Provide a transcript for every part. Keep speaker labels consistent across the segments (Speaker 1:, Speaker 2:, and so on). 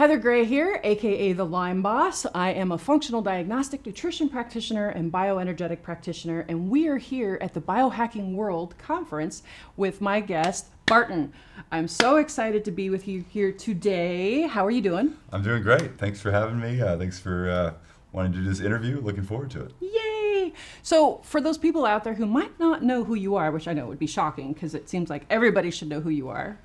Speaker 1: Heather Gray here, aka the Lyme Boss. I am a functional diagnostic nutrition practitioner and bioenergetic practitioner, and we are here at the Biohacking World conference with my guest, Barton. I'm so excited to be with you here today. How are you doing?
Speaker 2: I'm doing great. Thanks for having me. Thanks for wanting to do this interview. Looking forward to it.
Speaker 1: Yay! So for those people out there who might not know who you are, which I know would be shocking because it seems like everybody should know who you are.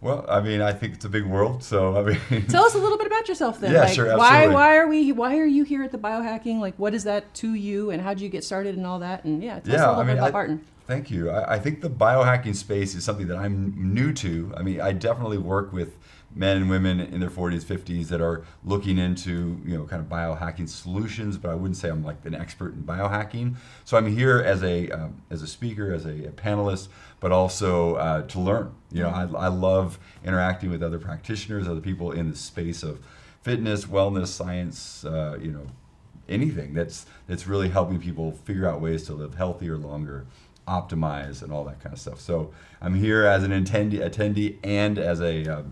Speaker 2: Well, I mean, I think it's a big world, so I mean.
Speaker 1: Tell us a little bit about yourself then.
Speaker 2: Yeah,
Speaker 1: like,
Speaker 2: sure, absolutely.
Speaker 1: Why are you here at the Biohacking? Like, what is that to you, and how did you get started and all that? And tell us a little bit about Barton.
Speaker 2: Thank you. I think the biohacking space is something that I'm new to. I mean, I definitely work with men and women in their 40s, 50s that are looking into, kind of biohacking solutions, but I wouldn't say I'm like an expert in biohacking. So I'm here as a speaker, as a panelist, but also to learn. I love interacting with other practitioners, other people in the space of fitness, wellness, science, anything that's really helping people figure out ways to live healthier, longer, optimize, and all that kind of stuff. So I'm here as an attendee and as a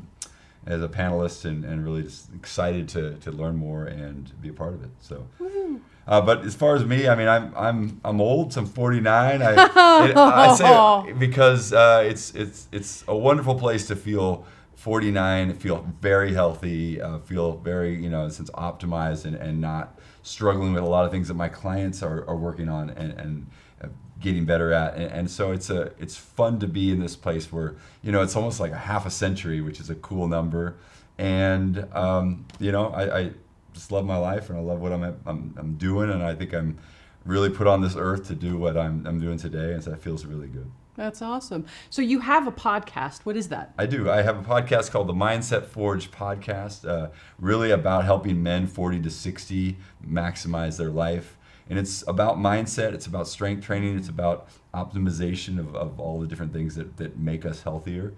Speaker 2: panelist, and really just excited to learn more and be a part of it. So, but as far as me, I mean, I'm old. So I'm 49. I say it because it's a wonderful place to feel 49, feel very healthy, feel very since optimized and not struggling with a lot of things that my clients are working on and getting better at, and so it's fun to be in this place where it's almost like a half a century, which is a cool number, and I just love my life and I love what I'm doing, and I think I'm really put on this earth to do what I'm doing today, and so that feels really good.
Speaker 1: That's awesome. So you have a podcast. What is that?
Speaker 2: I do. I have a podcast called the Mindset Forge podcast, really about helping men 40 to 60 maximize their life. And it's about mindset, it's about strength training, it's about optimization of all the different things that make us healthier.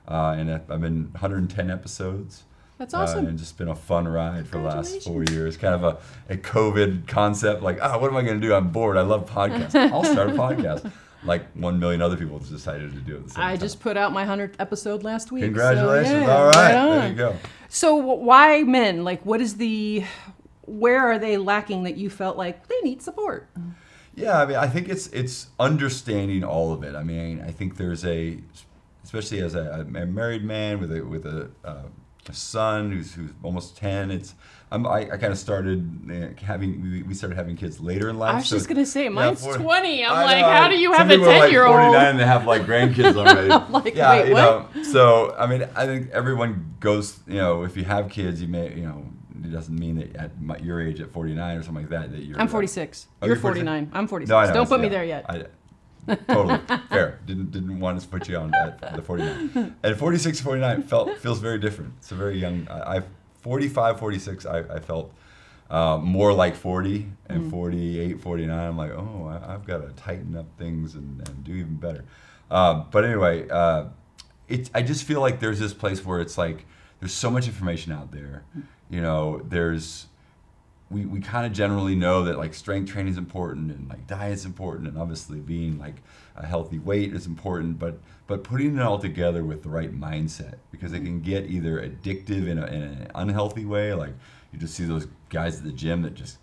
Speaker 2: And I've been 110 episodes.
Speaker 1: That's awesome.
Speaker 2: And just been a fun ride for the last 4 years. Kind of a COVID concept, like, what am I going to do? I'm bored. I love podcasts. I'll start a podcast. Like 1 million other people decided to do it at the same time.
Speaker 1: I just put out my 100th episode last week.
Speaker 2: Congratulations.
Speaker 1: So,
Speaker 2: all right.
Speaker 1: Right
Speaker 2: there you go.
Speaker 1: So why men? Like, where are they lacking that you felt like they need support?
Speaker 2: Yeah, I mean, I think it's understanding all of it. I mean, I think there's especially as a married man with a son who's almost 10. I kind of started we started having kids later in life.
Speaker 1: I was just gonna say, mine's 20. I'm
Speaker 2: like,
Speaker 1: how do you have a 10-year-old?
Speaker 2: Some people are like 49 and they have like grandkids already.
Speaker 1: Like, yeah, wait, what?
Speaker 2: So I mean, I think everyone goes. If you have kids, you may it doesn't mean that at your age, at 49 or something like that you're.
Speaker 1: I'm 46. You're 49. I'm 46.
Speaker 2: No, I know.
Speaker 1: Don't put me there yet.
Speaker 2: Totally fair. Didn't want to put you on at the 49. At 46, 49 feels very different. It's a very young. 45, 46. I felt more like 40, and 48, 49. I'm like, I've got to tighten up things and do even better. But anyway, I just feel like there's this place where it's like there's so much information out there. We kind of generally know that like strength training is important and like diet's important, and obviously being like a healthy weight is important, but putting it all together with the right mindset, because it can get either addictive in an unhealthy way, like you just see those guys at the gym that just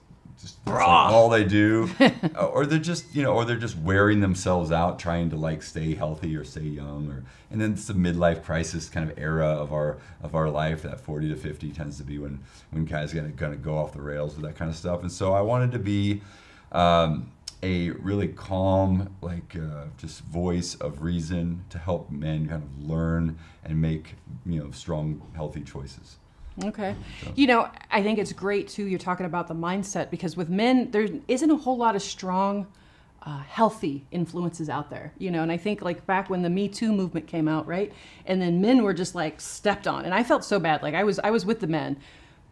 Speaker 2: like all they do, or they're just wearing themselves out trying to like stay healthy or stay young, and then it's the midlife crisis kind of era of our life. That 40 to 50 tends to be when guys are gonna go off the rails with that kind of stuff. And so I wanted to be a really calm, just voice of reason to help men kind of learn and make strong, healthy choices.
Speaker 1: Okay. I think it's great too, you're talking about the mindset, because with men, there isn't a whole lot of strong, healthy influences out there, and I think like back when the Me Too movement came out, right? And then men were just like stepped on, and I felt so bad. Like I was with the men.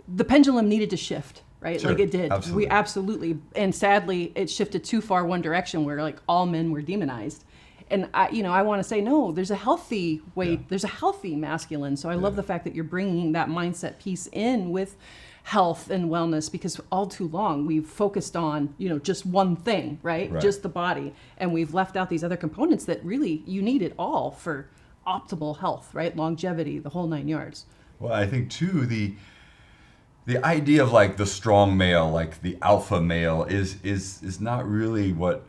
Speaker 1: The pendulum needed to shift, right?
Speaker 2: Sure,
Speaker 1: like it did.
Speaker 2: absolutely.
Speaker 1: We absolutely, and sadly it shifted too far one direction where like all men were demonized. And I want to say, no, there's a healthy way,
Speaker 2: Yeah.
Speaker 1: there's a healthy masculine. So I love the fact that you're bringing that mindset piece in with health and wellness, because all too long we've focused on, just one thing, right? Just the body. And we've left out these other components that really you need it all for optimal health, right? Longevity, the whole 9 yards.
Speaker 2: Well, I think too, the idea of like the strong male, like the alpha male, is not really what.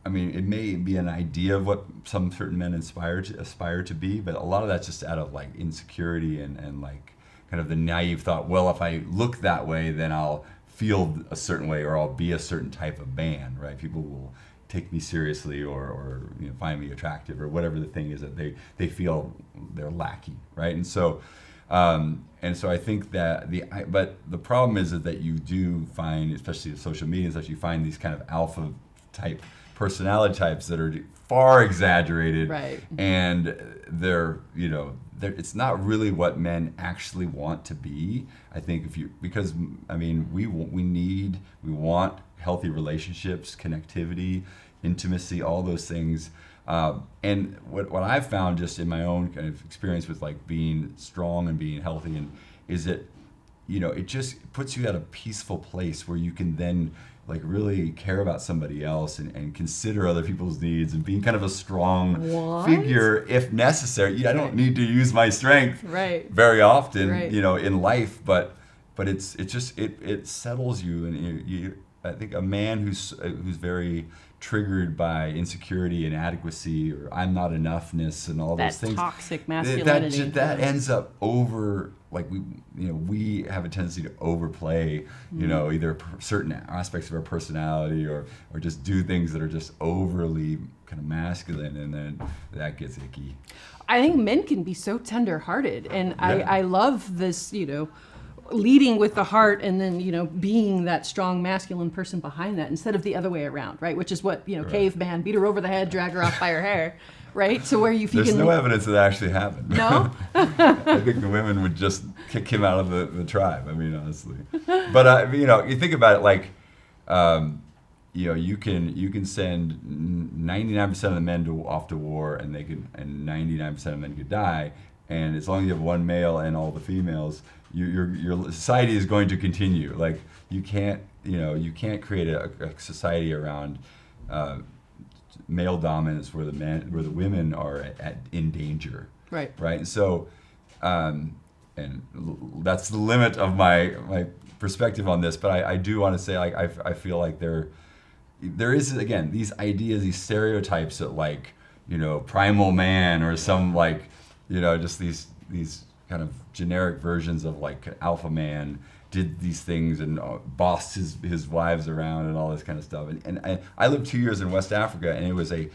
Speaker 2: I mean, it may be an idea of what some certain men aspire to be, but a lot of that's just out of like insecurity and like kind of the naive thought. Well, if I look that way, then I'll feel a certain way, or I'll be a certain type of man, right? People will take me seriously, or find me attractive, or whatever the thing is that they feel they're lacking, right? And so I think that but the problem is that you do find, especially with social media and such, you find these kind of alpha type personality types that are far exaggerated,
Speaker 1: right?
Speaker 2: And they're it's not really what men actually want to be. I think because I mean we want healthy relationships, connectivity, intimacy, all those things. And what I've found just in my own kind of experience with like being strong and being healthy is that it just puts you at a peaceful place where you can then like really care about somebody else and consider other people's needs and being kind of a strong figure if necessary. I don't need to use my strength very often, in life, but it settles you, and I think a man who's very triggered by insecurity, inadequacy, or I'm not enoughness, and all those things.
Speaker 1: That toxic masculinity.
Speaker 2: That ends up over, like we have a tendency to overplay, either certain aspects of our personality or just do things that are just overly kind of masculine, and then that gets icky.
Speaker 1: I think men can be so tender-hearted, and I love this, leading with the heart, and then being that strong masculine person behind that, instead of the other way around, right? Which is what caveman, beat her over the head, drag her off by her hair, right? So where there's
Speaker 2: no evidence that actually happened.
Speaker 1: No.
Speaker 2: I think the women would just kick him out of the tribe. I mean, honestly. But you think about it, like you can send 99% of the men off to war, and 99% of men could die, and as long as you have one male and all the females, your society is going to continue. Like you can't create a society around male dominance where the women are in danger. Right. And so, and that's the limit of my perspective on this. But I do want to say, like, I feel like there is, again, these ideas, these stereotypes that, like, primal man, or some, like, just these kind of generic versions of like alpha man did these things and bossed his wives around and all this kind of stuff. And I lived 2 years in West Africa, and it was a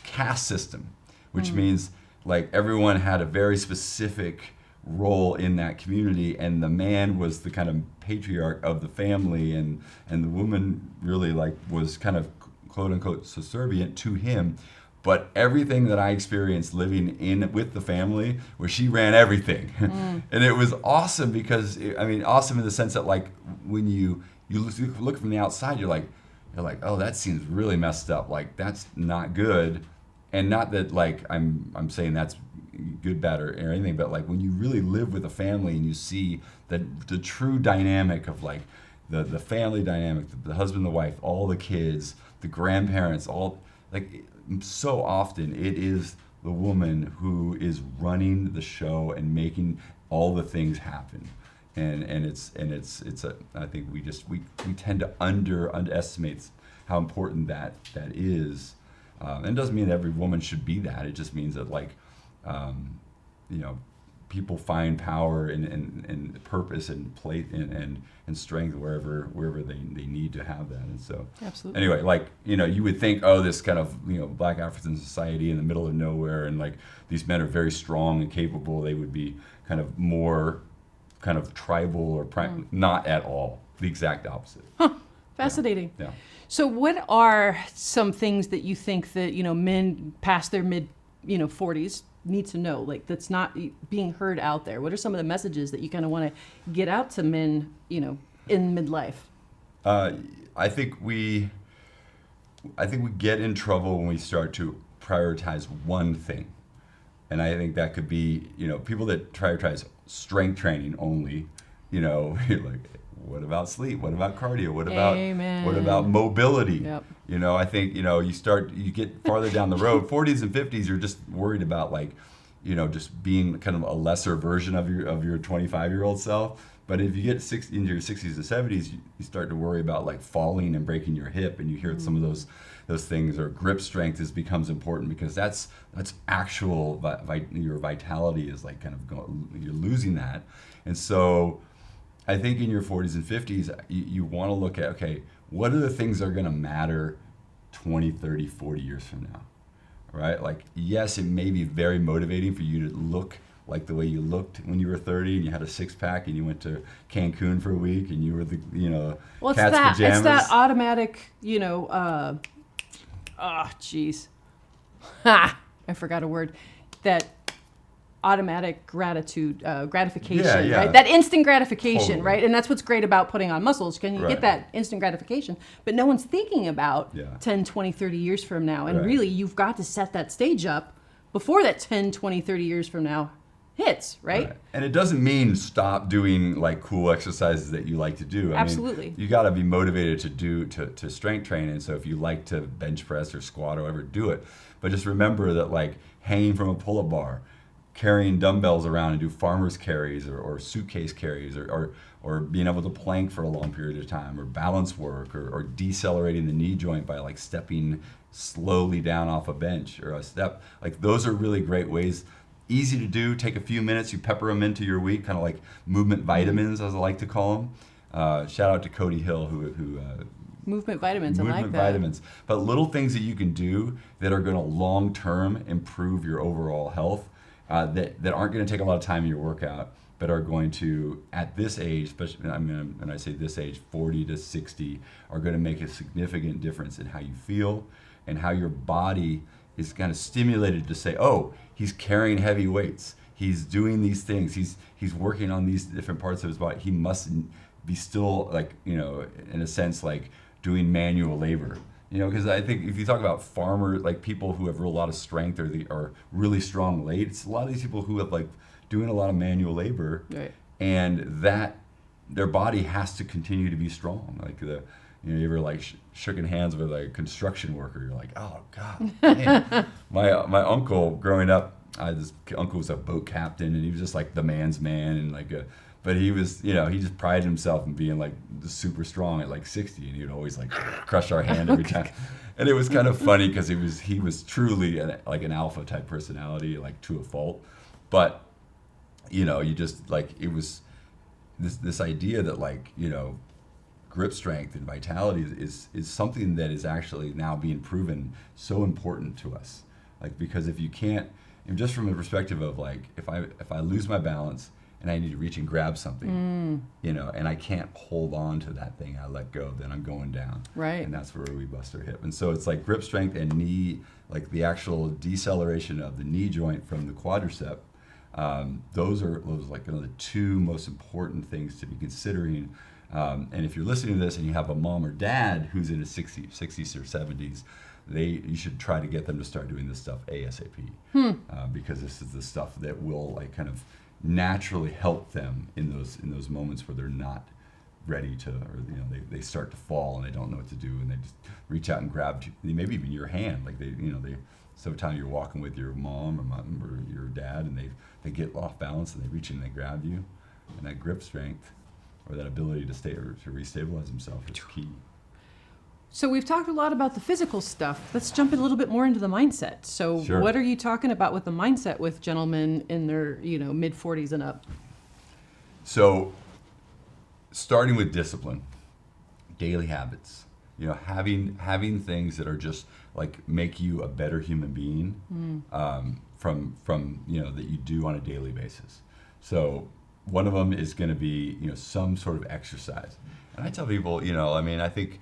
Speaker 2: caste system, which means like everyone had a very specific role in that community, and the man was the kind of patriarch of the family, and the woman really like was kind of quote unquote subservient to him. But everything that I experienced living with the family, where she ran everything, and it was awesome because awesome in the sense that, like, when you look from the outside, you're like, oh, that seems really messed up. Like, that's not good, and not that like I'm saying that's good, bad, or anything, but like when you really live with a family and you see the true dynamic of like the family dynamic, the husband, the wife, all the kids, the grandparents, all like. So often it is the woman who is running the show and making all the things happen, and it's I think we tend to underestimate how important that is, and it doesn't mean that every woman should be that. It just means that, like, people find power and purpose and play and strength wherever they need to have that. And so
Speaker 1: absolutely.
Speaker 2: Anyway, like, you would think, oh, this kind of Black African society in the middle of nowhere, and like these men are very strong and capable, they would be kind of more kind of tribal or not at all, the exact opposite.
Speaker 1: Fascinating.
Speaker 2: Yeah.
Speaker 1: So what are some things that you think that men past their mid 40s need to know, like, that's not being heard out there? What are some of the messages that you kind of want to get out to men, in midlife?
Speaker 2: I think we get in trouble when we start to prioritize one thing, and I think that could be, people that prioritize strength training only, like, what about sleep? What about cardio? What about mobility? Yep. I think, you get farther down the road, 40s and 50s, you're just worried about, like, just being kind of a lesser version of your 25-year-old self. But if you get into your 60s and 70s, you start to worry about like falling and breaking your hip, and you hear some of those things, or grip strength becomes important, because that's actual your vitality is like kind of you're losing that. And so I think in your 40s and 50s, you want to look at, okay, what are the things that are going to matter 20, 30, 40 years from now, right? Like, yes, it may be very motivating for you to look like the way you looked when you were 30 and you had a six-pack and you went to Cancun for a week and you were the,
Speaker 1: well,
Speaker 2: cat's pajamas.
Speaker 1: It's that automatic, I forgot a word. That automatic gratification,
Speaker 2: yeah.
Speaker 1: right? That instant gratification,
Speaker 2: Totally.
Speaker 1: right? And that's what's great about putting on muscles. Can you get that instant gratification? But no one's thinking about 10, 20, 30 years from now. And really, you've got to set that stage up before that 10, 20, 30 years from now hits, right?
Speaker 2: And it doesn't mean stop doing like cool exercises that you like to do.
Speaker 1: Absolutely.
Speaker 2: I mean, you got to be motivated to strength train. And so if you like to bench press or squat or whatever, do it. But just remember that like hanging from a pull-up bar, carrying dumbbells around and do farmer's carries or suitcase carries, or being able to plank for a long period of time, or balance work, or decelerating the knee joint by like stepping slowly down off a bench or a step. Like those are really great ways. Easy to do, take a few minutes, you pepper them into your week, kind of like movement vitamins, as I like to call them. Shout out to Cody Hill, who
Speaker 1: movement vitamins, I like that.
Speaker 2: Movement vitamins. But little things that you can do that are going to long-term improve your overall health, that aren't going to take a lot of time in your workout, but are going to, at this age, especially, when I say this age, 40 to 60, are going to make a significant difference in how you feel and how your body is kind of stimulated to say, oh, he's carrying heavy weights, he's doing these things, he's working on these different parts of his body. He must be still like, in a sense, like doing manual labor. Because I think if you talk about farmers, like people who have a lot of strength or really strong legs, it's a lot of these people who have like doing a lot of manual labor,
Speaker 1: right. And
Speaker 2: that their body has to continue to be strong. Like you ever like shooken hands with like a construction worker, you're like, oh God. Man. My uncle growing up, this uncle was a boat captain, and he was just like the man's man, and but he was, he just prided himself in being like super strong at like 60, and he would always like crush our hand every time. And it was kind of funny because he was truly like an alpha type personality, like to a fault. But, you just like, it was this idea that like, grip strength and vitality is something that is actually now being proven so important to us. Like, because if you can't, and just from a perspective of like, if I lose my balance and I need to reach and grab something, and I can't hold on to that thing, I let go, then I'm going down. Right. And that's where we bust our hip. And so it's like grip strength and knee, like the actual deceleration of the knee joint from the quadricep. Those are like the two most important things to be considering. And if you're listening to this and you have a mom or dad who's in his 60s or 70s, you should try to get them to start doing this stuff ASAP, because this is the stuff that will like kind of naturally help them in those moments where they're not ready to, or they start to fall and they don't know what to do, and they just reach out and grab maybe even your hand, like they sometimes you're walking with your mom or your dad, and they get off balance and they reach in and they grab you, and that grip strength or that ability to stay or to restabilize himself is key.
Speaker 1: So we've talked a lot about the physical stuff. Let's jump a little bit more into the mindset. So Sure. What are you talking about with the mindset with gentlemen in their mid-40s and up?
Speaker 2: So starting with discipline, daily habits, having things that are just like make you a better human being, from that you do on a daily basis. So one of them is going to be some sort of exercise. And I tell people, I think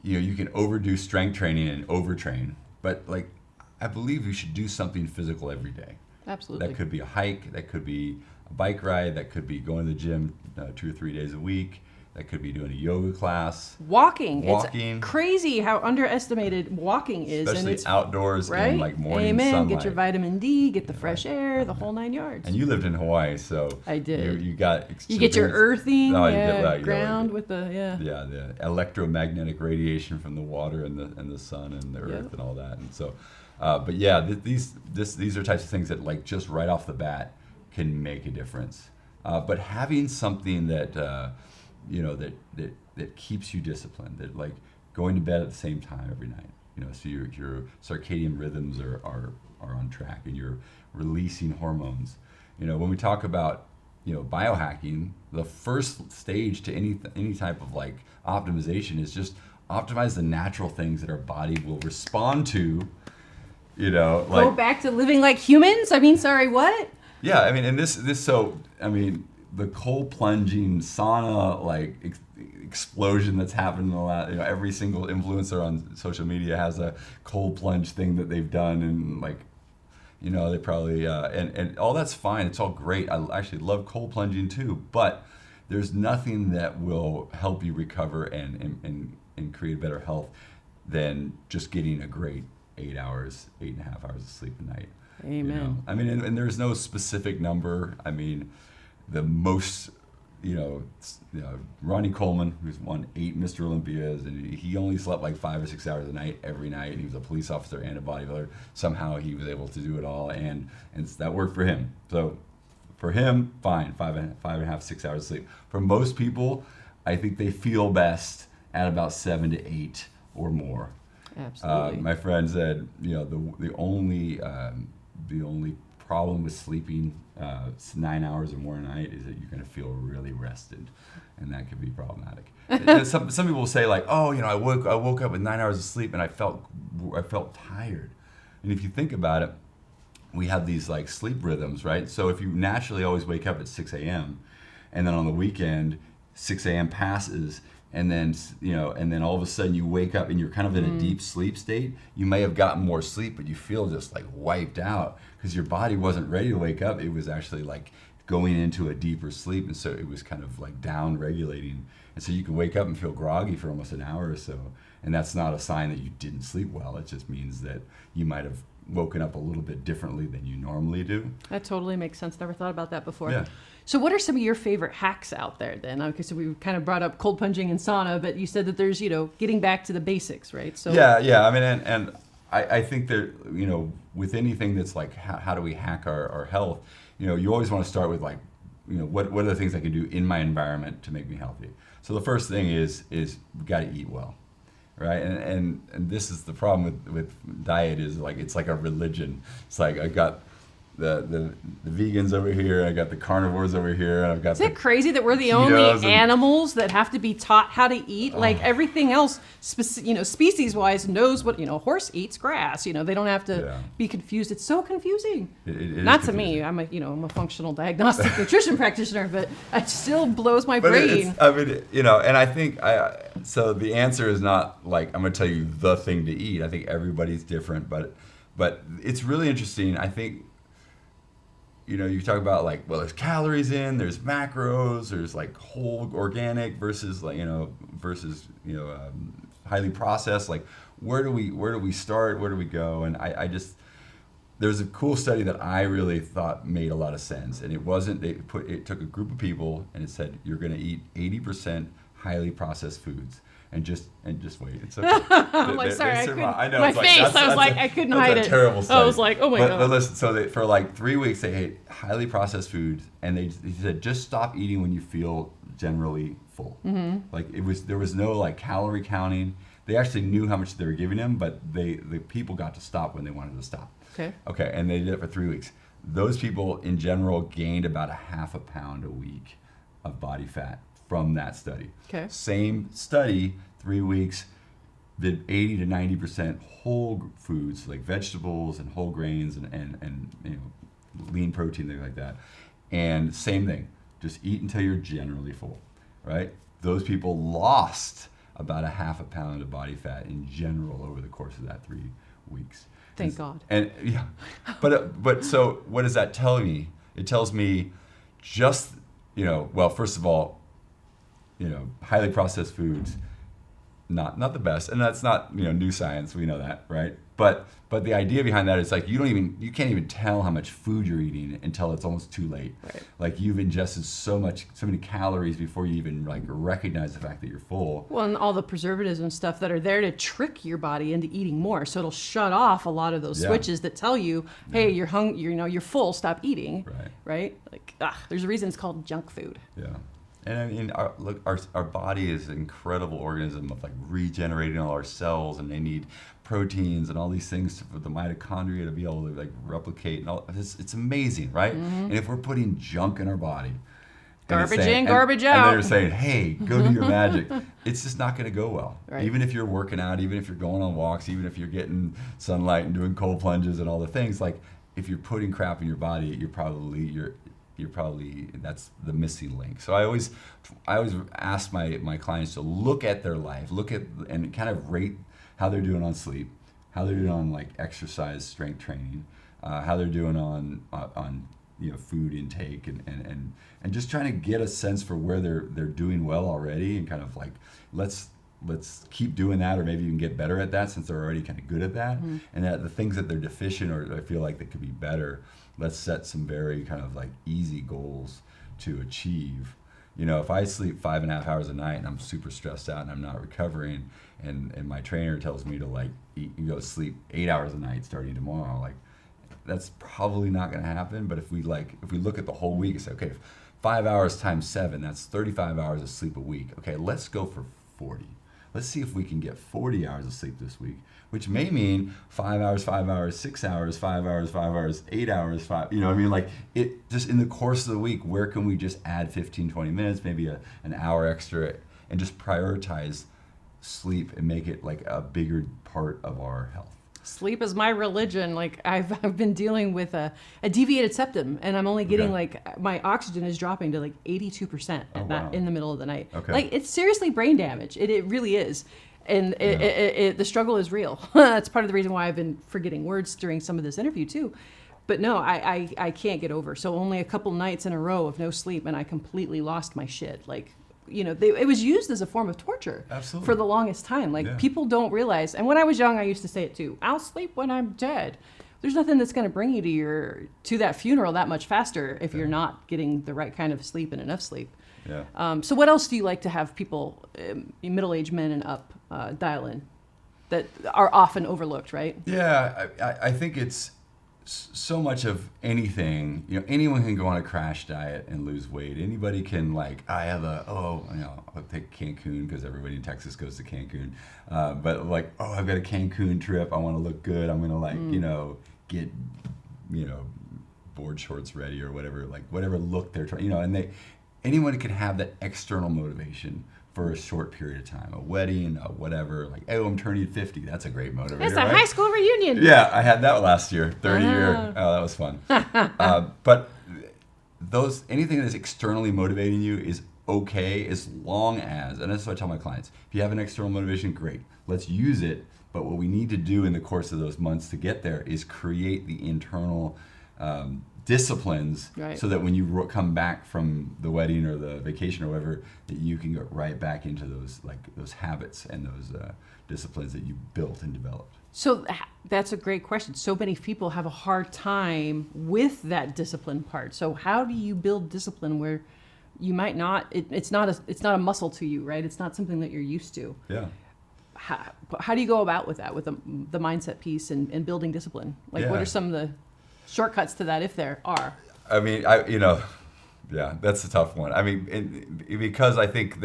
Speaker 2: you can overdo strength training and overtrain, but like I believe you should do something physical every day.
Speaker 1: Absolutely.
Speaker 2: That could be a hike, that could be a bike ride, that could be going to the gym 2 or 3 days a week. That could be doing a yoga class. Walking.
Speaker 1: It's crazy how underestimated walking is.
Speaker 2: Especially
Speaker 1: and it's
Speaker 2: outdoors in like morning
Speaker 1: Amen.
Speaker 2: sunlight.
Speaker 1: Get your vitamin D, get the fresh air, the whole 9 yards.
Speaker 2: And you lived in Hawaii, so
Speaker 1: I did.
Speaker 2: You got
Speaker 1: you get your earthing,
Speaker 2: you
Speaker 1: ground with the
Speaker 2: the electromagnetic radiation from the water and the sun and the earth and all that. And so, but yeah, these are types of things that like just right off the bat can make a difference. but having something that you know that keeps you disciplined, that like going to bed at the same time every night, you know, so your circadian rhythms are on track and you're releasing hormones. You know, when we talk about, you know, biohacking, the first stage to any type of like optimization is just optimize the natural things that our body will respond to. You know, like
Speaker 1: go back to living like humans. I mean, sorry, what?
Speaker 2: Yeah, I mean, and this so I mean, the cold plunging sauna like explosion that's happened in the last, you know, every single influencer on social media has a cold plunge thing that they've done, and like, you know, they probably and all that's fine. It's all great. I actually love cold plunging too, but there's nothing that will help you recover and create better health than just getting a great 8.5 hours of sleep a night.
Speaker 1: Amen.
Speaker 2: You know? I mean, and there's no specific number. I mean, the most, you know, Ronnie Coleman, who's won 8 Mr. Olympias, and he only slept like 5 or 6 hours a night every night. And he was a police officer and a bodybuilder. Somehow he was able to do it all, and that worked for him. So for him, fine, 5.5, 6 hours of sleep. For most people, I think they feel best at about 7 to 8 or more.
Speaker 1: Absolutely.
Speaker 2: My friend said, you know, the only problem with sleeping 9 hours or more a night is that you're going to feel really rested, and that could be problematic. some people will say like, oh, you know, I woke up with 9 hours of sleep and I felt tired. And if you think about it, we have these like sleep rhythms, right? So if you naturally always wake up at 6 a.m. and then on the weekend 6 a.m. passes, and then, you know, and then all of a sudden you wake up and you're kind of in a deep sleep state, you may have gotten more sleep, but you feel just like wiped out because your body wasn't ready to wake up. It was actually like going into a deeper sleep, and so it was kind of like down regulating. And so you can wake up and feel groggy for almost an hour or so, and that's not a sign that you didn't sleep well. It just means that you might have woken up a little bit differently than you normally do.
Speaker 1: That totally makes sense. Never thought about that before.
Speaker 2: Yeah.
Speaker 1: So what are some of your favorite hacks out there then? Okay, so we kind of brought up cold plunging and sauna, but you said that there's, you know, getting back to the basics, right? So
Speaker 2: yeah. I mean, and I think that, you know, with anything that's like, how do we hack our health? You know, you always want to start with like, you know, what are the things I can do in my environment to make me healthy? So the first thing is we got to eat well, right? And this is the problem with diet, is like, it's like a religion. It's like I got the vegans over here, I got the carnivores over here, and I've got.
Speaker 1: Is it crazy that we're the
Speaker 2: ketos
Speaker 1: only animals that have to be taught how to eat? Like everything else, you know, species-wise knows what, you know, a horse eats grass. You know, they don't have to be confused. It's so confusing.
Speaker 2: It
Speaker 1: Not
Speaker 2: is
Speaker 1: to
Speaker 2: confusing.
Speaker 1: me. I'm a functional diagnostic nutrition practitioner, but it still blows my
Speaker 2: But
Speaker 1: brain.
Speaker 2: I mean, you know, and I think so the answer is not like I'm going to tell you the thing to eat. I think everybody's different, but it's really interesting. I think, you know, you talk about like, well, there's calories in, there's macros, there's like whole organic versus like, versus highly processed. Like, where do we start? Where do we go? And I just, there's a cool study that I really thought made a lot of sense. And it took a group of people and it said, you're going to eat 80% highly processed foods. And just wait. It's okay.
Speaker 1: I'm like, sorry, I couldn't.
Speaker 2: I know,
Speaker 1: My
Speaker 2: it's like,
Speaker 1: face, I was like, I couldn't hide it.
Speaker 2: That's a terrible study.
Speaker 1: I was like, oh my God.
Speaker 2: But listen, so for like 3 weeks, they ate highly processed foods, and they said just stop eating when you feel generally full. Mm-hmm. Like there was no like calorie counting. They actually knew how much they were giving them, but the people got to stop when they wanted to stop. Okay, and they did it for 3 weeks. Those people in general gained about 0.5 pound a week of body fat from that study.
Speaker 1: Okay.
Speaker 2: Same study, 3 weeks, did 80 to 90% whole foods like vegetables and whole grains and you know, lean protein, things like that. And same thing, just eat until you're generally full, right? Those people lost about 0.5 pound of body fat in general over the course of that 3 weeks.
Speaker 1: Thank God.
Speaker 2: And yeah, but so what does that tell me? It tells me just, you know, well, first of all, you know, highly processed foods, not the best, and that's not, you know, new science. We know that, right? But the idea behind that is like you can't even tell how much food you're eating until it's almost too late.
Speaker 1: Right.
Speaker 2: Like you've ingested so many calories before you even like recognize the fact that you're full.
Speaker 1: Well, and all the preservatives and stuff that are there to trick your body into eating more, so it'll shut off a lot of those switches that tell you, hey, you're you're full, stop eating. Right? Like, there's a reason it's called junk food.
Speaker 2: Yeah. And I mean, our body is an incredible organism of like regenerating all our cells, and they need proteins and all these things for the mitochondria to be able to like replicate. And all it's amazing, right? And if we're putting junk in our body,
Speaker 1: garbage in, garbage out,
Speaker 2: and they're saying, hey, go do your magic, it's just not going to go well.
Speaker 1: Right.
Speaker 2: Even if you're working out, even if you're going on walks, even if you're getting sunlight and doing cold plunges and all the things, like if you're putting crap in your body, you're probably that's the missing link. So I always ask my clients to look at their life, and kind of rate how they're doing on sleep, how they're doing on like exercise, strength training, how they're doing on food intake, and just trying to get a sense for where they're doing well already, and kind of like let's keep doing that, or maybe even get better at that since they're already kind of good at that. And that the things that they're deficient or I feel like they could be better, let's set some very kind of like easy goals to achieve. If I sleep 5.5 hours a night and I'm super stressed out and I'm not recovering, and my trainer tells me to like go to sleep 8 hours a night starting tomorrow, like that's probably not going to happen. But if we look at the whole week and say, okay, 5 hours times 7, that's 35 hours of sleep a week. Okay, let's go for 40. Let's see if we can get 40 hours of sleep this week, which may mean 5 hours, 5 hours, 6 hours, 5 hours, 5 hours, 8 hours, 5, like it just in the course of the week, where can we just add 15, 20 minutes, maybe an hour extra, and just prioritize sleep and make it like a bigger part of our health.
Speaker 1: Sleep is my religion. Like I've been dealing with a deviated septum, and I'm only getting like my oxygen is dropping to like 82% in the middle of the night.
Speaker 2: Okay.
Speaker 1: Like it's seriously brain damage. It really is. And the struggle is real. That's part of the reason why I've been forgetting words during some of this interview too. But no, I can't get over. So only a couple nights in a row of no sleep, and I completely lost my shit. Like, it was used as a form of torture.
Speaker 2: Absolutely.
Speaker 1: For the longest time. Like people don't realize. And when I was young, I used to say it too. I'll sleep when I'm dead. There's nothing that's going to bring you to that funeral that much faster if you're not getting the right kind of sleep and enough sleep.
Speaker 2: Yeah.
Speaker 1: So what else do you like to have people, middle-aged men and up, dial in that are often overlooked, right?
Speaker 2: Yeah, I think it's so much of anything. Anyone can go on a crash diet and lose weight. Anybody can I'll take Cancun because everybody in Texas goes to Cancun. But like, I've got a Cancun trip. I want to look good. I'm gonna get board shorts ready or whatever. Like whatever look they're trying. And anyone can have that external motivation for a short period of time, a wedding, whatever, like, I'm turning 50. That's a great motivator.
Speaker 1: It's a high school reunion.
Speaker 2: Yeah, I had that last year, 30 year. Oh, that was fun. But anything that's externally motivating you is okay as long as, and that's what I tell my clients, if you have an external motivation, great, let's use it. But what we need to do in the course of those months to get there is create the internal disciplines, so that when you come back from the wedding or the vacation or whatever, that you can go right back into those habits and those disciplines that you built and developed.
Speaker 1: So that's a great question. So many people have a hard time with that discipline part. So how do you build discipline where you might not? It's not a muscle to you, right? It's not something that you're used to.
Speaker 2: Yeah.
Speaker 1: How do you go about with that, with the mindset piece and building discipline? Like, what are some of the shortcuts to that, if there are?
Speaker 2: I mean, that's a tough one. I mean, because I think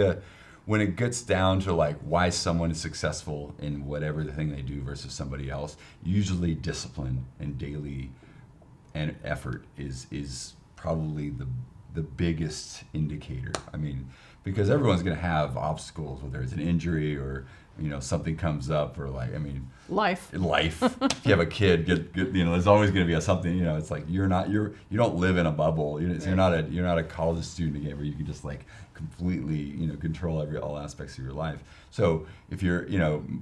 Speaker 2: when it gets down to like why someone is successful in whatever the thing they do versus somebody else, usually discipline and daily and effort is probably the biggest indicator. I mean, because everyone's going to have obstacles, whether it's an injury or something comes up, or
Speaker 1: life.
Speaker 2: If you have a kid, there's always going to be something. It's like you don't live in a bubble. You're not a college student again where you can just like completely control all aspects of your life. So if you're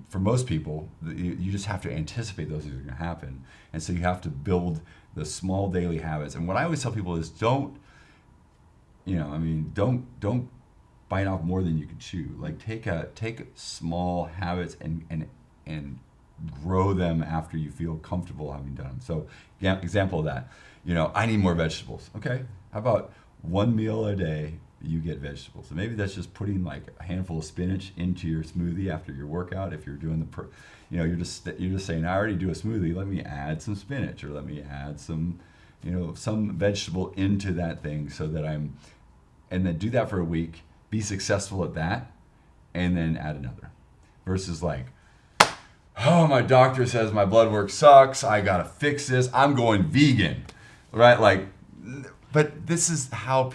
Speaker 2: for most people, you just have to anticipate those things are going to happen, and so you have to build the small daily habits. And what I always tell people is don't bite off more than you can chew. Like take small habits and grow them after you feel comfortable having done them. So, yeah, example of that, I need more vegetables. Okay, how about one meal a day you get vegetables? So maybe that's just putting like a handful of spinach into your smoothie after your workout. If you're doing you're just saying, I already do a smoothie, let me add some spinach, or let me add some some vegetable into that thing, so that and then do that for a week, be successful at that, and then add another. Versus like, oh, my doctor says my blood work sucks, I gotta fix this, I'm going vegan, right? Like, but this is how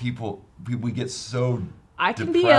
Speaker 2: we get so
Speaker 1: I can be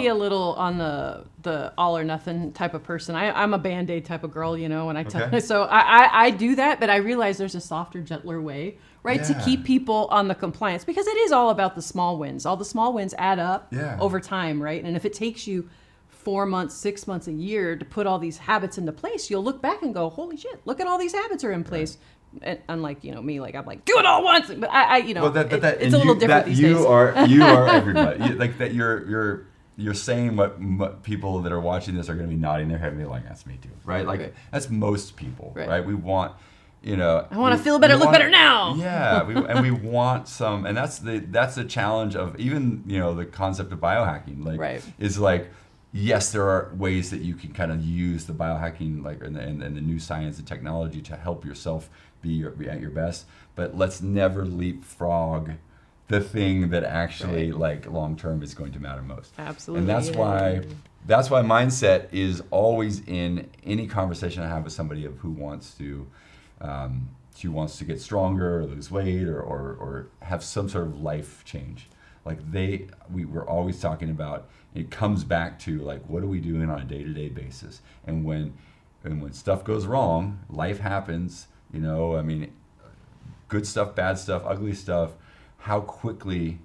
Speaker 1: a little on the all or nothing type of person. I'm a Band-Aid type of girl, and so I do that, but I realize there's a softer, gentler way, right, to keep people on the compliance, because it is all about the small wins. All the small wins add up over time, right? And if it takes you 4 months, 6 months, a year to put all these habits into place, you'll look back and go, holy shit, look at all these habits are in place. And unlike me, like I'm like, do it all once, but it's a little different these days. You are everybody. Like that, you're saying what people that are watching this are going to be nodding their head and be like, that's me too, right? Like that's most people, right? We want, I want to feel better, look better now.
Speaker 2: Yeah, we want some, and that's the challenge of even the concept of biohacking, like is like. Yes, there are ways that you can kind of use the biohacking, like and the new science and technology to help yourself be at your best. But let's never leapfrog the thing that actually, like long term, is going to matter most.
Speaker 1: Absolutely.
Speaker 2: And that's why mindset is always in any conversation I have with somebody of who wants to. She wants to get stronger or lose weight or have some sort of life change. Like we're always talking about. It comes back to like, what are we doing on a day-to-day basis? And when stuff goes wrong, life happens. Good stuff, bad stuff, ugly stuff. How quickly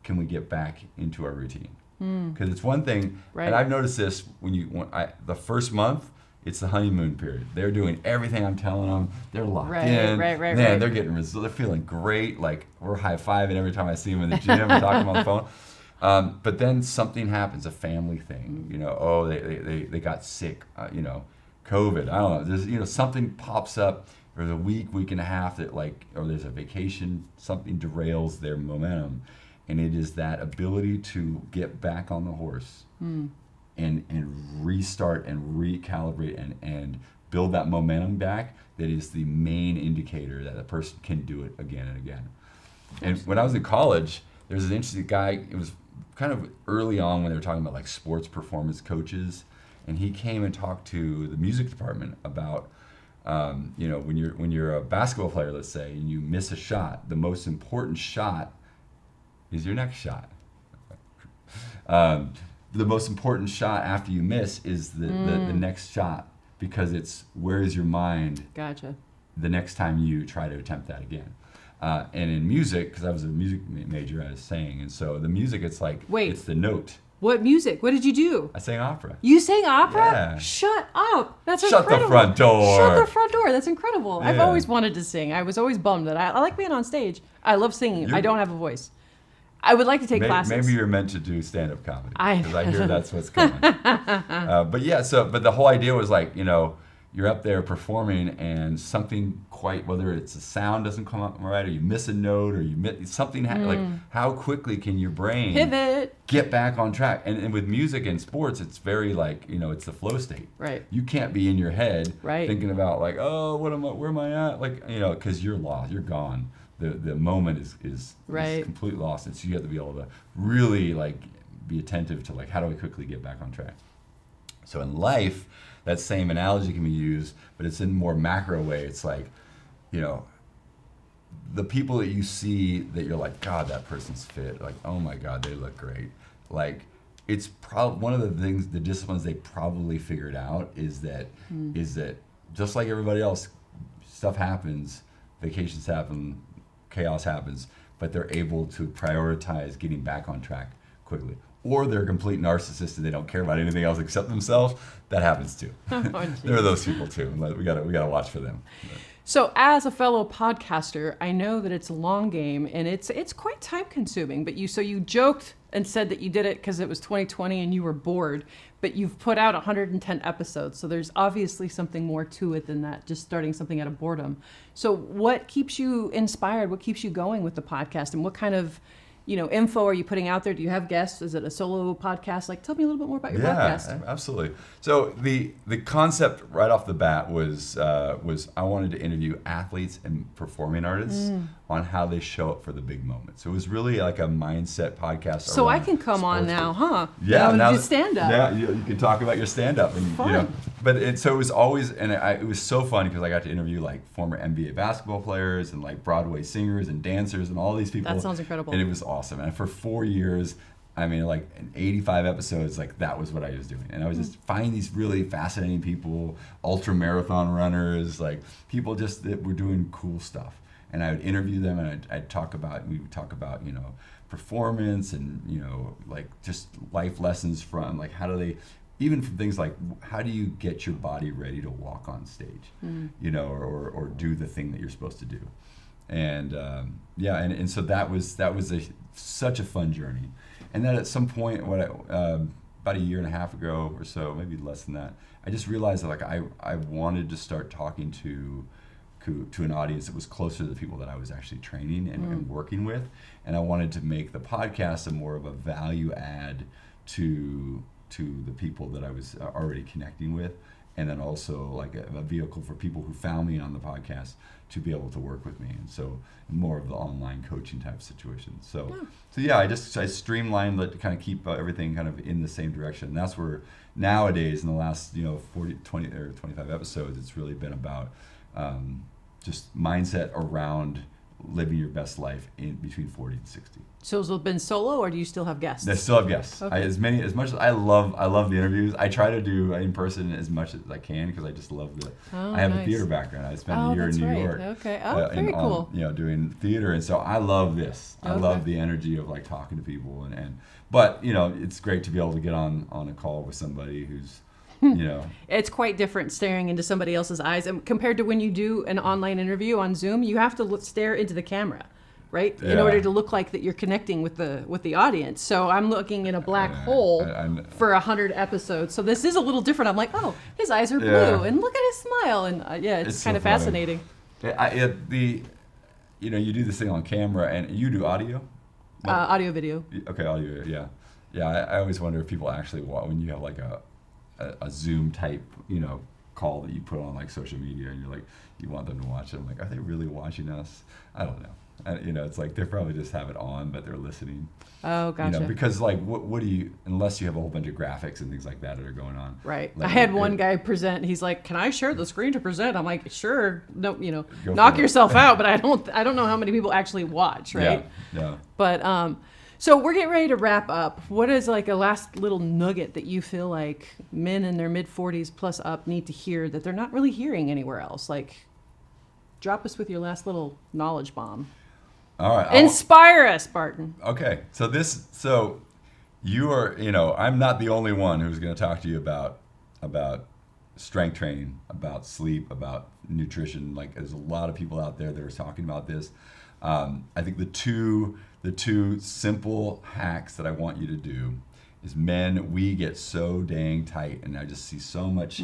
Speaker 2: can we get back into our routine? Because it's one thing, and I've noticed this the first month. It's the honeymoon period. They're doing everything I'm telling them. They're locked in. Man, they're getting results. They're feeling great. Like we're high-fiving every time I see them in the gym. We're talking on the phone. But then something happens, a family thing, they got sick, COVID, I don't know, there's, something pops up, there's a week and a half that or there's a vacation, something derails their momentum. And it is that ability to get back on the horse and restart and recalibrate and build that momentum back that is the main indicator that a person can do it again and again. And when I was in college, there's an interesting guy, it was kind of early on when they were talking about like sports performance coaches, and he came and talked to the music department about, when you're a basketball player, let's say, and you miss a shot, the most important shot is your next shot. The most important shot after you miss is the next shot, because it's where is your mind the next time you try to attempt that again. And in music, because I was a music major, I was saying, and so the music, it's like, it's the note.
Speaker 1: What music? What did you do?
Speaker 2: I sang opera.
Speaker 1: You sang opera?
Speaker 2: Yeah.
Speaker 1: Shut up. That's
Speaker 2: incredible.
Speaker 1: Shut
Speaker 2: the front door.
Speaker 1: Shut the front door. That's incredible.
Speaker 2: Yeah.
Speaker 1: I've always wanted to sing. I was always bummed that I like being on stage. I love singing. I don't have a voice. I would like to take classes.
Speaker 2: Maybe you're meant to do stand-up comedy, because I hear that's what's coming. But the whole idea was like, you're up there performing and something whether it's a sound doesn't come up right, or you miss a note, or you miss something, like how quickly can your brain
Speaker 1: pivot,
Speaker 2: get back on track? And with music and sports, it's very like, it's the flow state.
Speaker 1: Right.
Speaker 2: You can't be in your head thinking about like, oh, where am I at? Like, because you're lost, you're gone. The moment is completely lost. And so you have to be able to really like be attentive to like, how do I quickly get back on track? So in life, that same analogy can be used, but it's in a more macro way. It's like, the people that you see that you're like, God, that person's fit. Like, oh my God, they look great. Like, it's probably one of the things, the disciplines they probably figured out is that just like everybody else, stuff happens, vacations happen, chaos happens, but they're able to prioritize getting back on track quickly. Or they're complete narcissists and they don't care about anything else except themselves. That happens too. There are those people too. We gotta watch for them.
Speaker 1: So as a fellow podcaster, I know that it's a long game and it's quite time consuming, but you joked and said that you did it because it was 2020 and you were bored, but you've put out 110 episodes. So there's obviously something more to it than that, just starting something out of boredom. So what keeps you inspired? What keeps you going with the podcast, and what kind of info are you putting out there? Do you have guests? Is it a solo podcast? Like, tell me a little bit more about your podcast.
Speaker 2: Yeah, absolutely. So the concept right off the bat was I wanted to interview athletes and performing artists on how they show up for the big moments. So it was really like a mindset podcast.
Speaker 1: So I can come on now, huh?
Speaker 2: Yeah,
Speaker 1: now do stand up.
Speaker 2: Yeah, you can talk about your stand up, and
Speaker 1: Fun.
Speaker 2: so it was always, and it was so fun because I got to interview like former NBA basketball players and like Broadway singers and dancers and all these people.
Speaker 1: That sounds incredible.
Speaker 2: And it was awesome. And for 4 years, I mean, like in 85 episodes, like that was what I was doing. And I was just finding these really fascinating people, ultra marathon runners, like people just that were doing cool stuff. And I would interview them, and we would talk about, performance and, like just life lessons from like, how do they, even from things like, how do you get your body ready to walk on stage, or do the thing that you're supposed to do. And and so that was such a fun journey. And then at some point, about a year and a half ago or so, maybe less than that, I just realized that like I wanted to start talking to an audience that was closer to the people that I was actually training and working with, and I wanted to make the podcast a more of a value add to the people that I was already connecting with, and then also like a vehicle for people who found me on the podcast to be able to work with me. And so more of the online coaching type situation. So yeah, I streamlined it to kind of keep everything kind of in the same direction. And that's where nowadays in the last 40, 20 or 25 episodes, it's really been about just mindset around living your best life in between 40 and 60.
Speaker 1: So has it been solo, or do you still have guests?
Speaker 2: I still have guests.
Speaker 1: Okay.
Speaker 2: As much as I love the interviews, I try to do in person as much as I can because I just love I have a theater background. I spent a year in New York.
Speaker 1: Okay. Very cool.
Speaker 2: Doing theater, and so I love this. I love the energy of like talking to people, but it's great to be able to get on a call with somebody who's
Speaker 1: It's quite different staring into somebody else's eyes, and compared to when you do an online interview on Zoom, you have to stare into the camera, right? Yeah. In order to look like that you're connecting with the audience. So I'm looking in a black hole for 100 episodes. So this is a little different. I'm like, oh, his eyes are blue, and look at his smile, and it's kind of fascinating.
Speaker 2: You do this thing on camera, and you do audio.
Speaker 1: Audio, video.
Speaker 2: Okay, audio. Yeah. I always wonder if people actually when you have like a Zoom type, call that you put on like social media, and you're like, you want them to watch it. I'm like, are they really watching us? I don't know. It's like they probably just have it on, but they're listening.
Speaker 1: Oh, gotcha.
Speaker 2: Because like, what do you, unless you have a whole bunch of graphics and things like that are going on.
Speaker 1: Right.
Speaker 2: Like,
Speaker 1: I had one guy present. He's like, "Can I share the screen to present?" I'm like, "Sure." No, knock yourself out. But I don't know how many people actually watch. Right.
Speaker 2: Yeah.
Speaker 1: But so we're getting ready to wrap up. What is like a last little nugget that you feel like men in their mid-40s plus up need to hear that they're not really hearing anywhere else? Like, drop us with your last little knowledge bomb.
Speaker 2: All right.
Speaker 1: Inspire us, Barton.
Speaker 2: Okay. So you are, I'm not the only one who's going to talk to you about strength training, about sleep, about nutrition. Like, there's a lot of people out there that are talking about this. I think the two simple hacks that I want you to do is, men, we get so dang tight, and I just see so much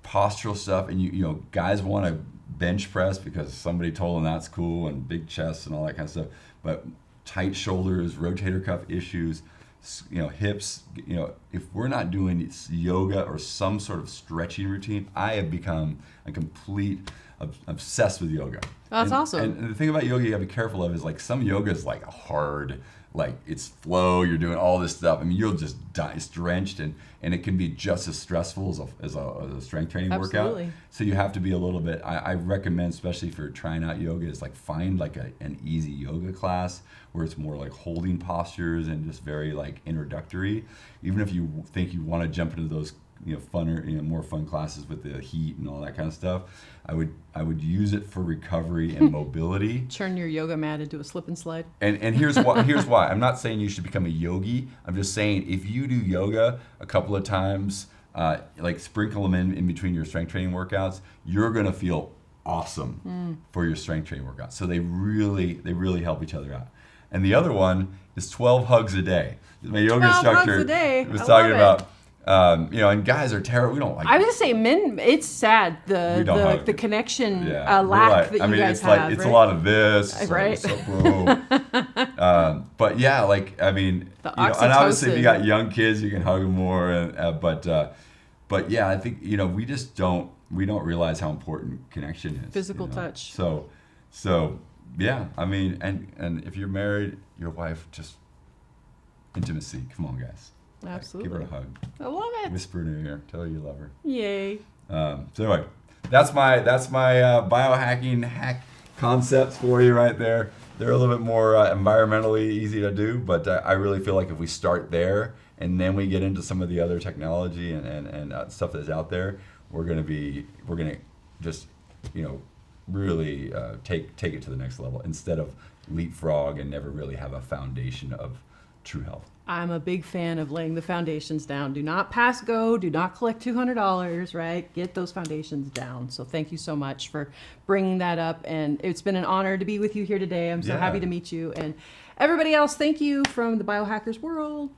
Speaker 2: postural stuff, and guys want to bench press because somebody told them that's cool, and big chests and all that kind of stuff, but tight shoulders, rotator cuff issues, hips, if we're not doing yoga or some sort of stretching routine, I have become a complete obsessed with yoga.
Speaker 1: That's awesome.
Speaker 2: And the thing about yoga you gotta be careful of is like some yoga is like hard, like it's flow, you're doing all this stuff. I mean, you'll just die, it's drenched, and it can be just as stressful as a strength training
Speaker 1: Absolutely.
Speaker 2: workout. So you have to be a little bit, I recommend, especially if you're trying out yoga, is like find like an easy yoga class where it's more like holding postures and just very like introductory. Even if you think you want to jump into those funner, more fun classes with the heat and all that kind of stuff, I would use it for recovery and mobility.
Speaker 1: Turn your yoga mat into a slip and slide.
Speaker 2: And here's why. I'm not saying you should become a yogi. I'm just saying if you do yoga a couple of times, like sprinkle them in between your strength training workouts, you're gonna feel awesome for your strength training workout. So they really help each other out. And the other one is 12 hugs a day. My yoga
Speaker 1: 12
Speaker 2: instructor
Speaker 1: hugs a day.
Speaker 2: was
Speaker 1: I
Speaker 2: talking
Speaker 1: love
Speaker 2: about. And guys are terrible. We don't like.
Speaker 1: I was gonna say, men. It's sad the connection lack that you guys have.
Speaker 2: It's
Speaker 1: right?
Speaker 2: a lot of this,
Speaker 1: Right?
Speaker 2: But yeah, like I mean, and obviously if you got young kids, you can hug them more. But yeah, I think we just don't realize how important connection is.
Speaker 1: Physical touch.
Speaker 2: So yeah, I mean, and if you're married, your wife, just intimacy. Come on, guys.
Speaker 1: Absolutely.
Speaker 2: Give her a hug.
Speaker 1: I love it.
Speaker 2: Whisper in her ear. Tell her you love her.
Speaker 1: Yay.
Speaker 2: So anyway, that's my biohacking hack concepts for you right there. They're a little bit more environmentally easy to do, but I really feel like if we start there and then we get into some of the other technology and stuff that's out there, we're gonna just really take it to the next level instead of leapfrog and never really have a foundation of true health.
Speaker 1: I'm a big fan of laying the foundations down. Do not pass go. Do not collect $200, right? Get those foundations down. So thank you so much for bringing that up. And it's been an honor to be with you here today. I'm so happy to meet you. And everybody else, thank you from the Biohackers world.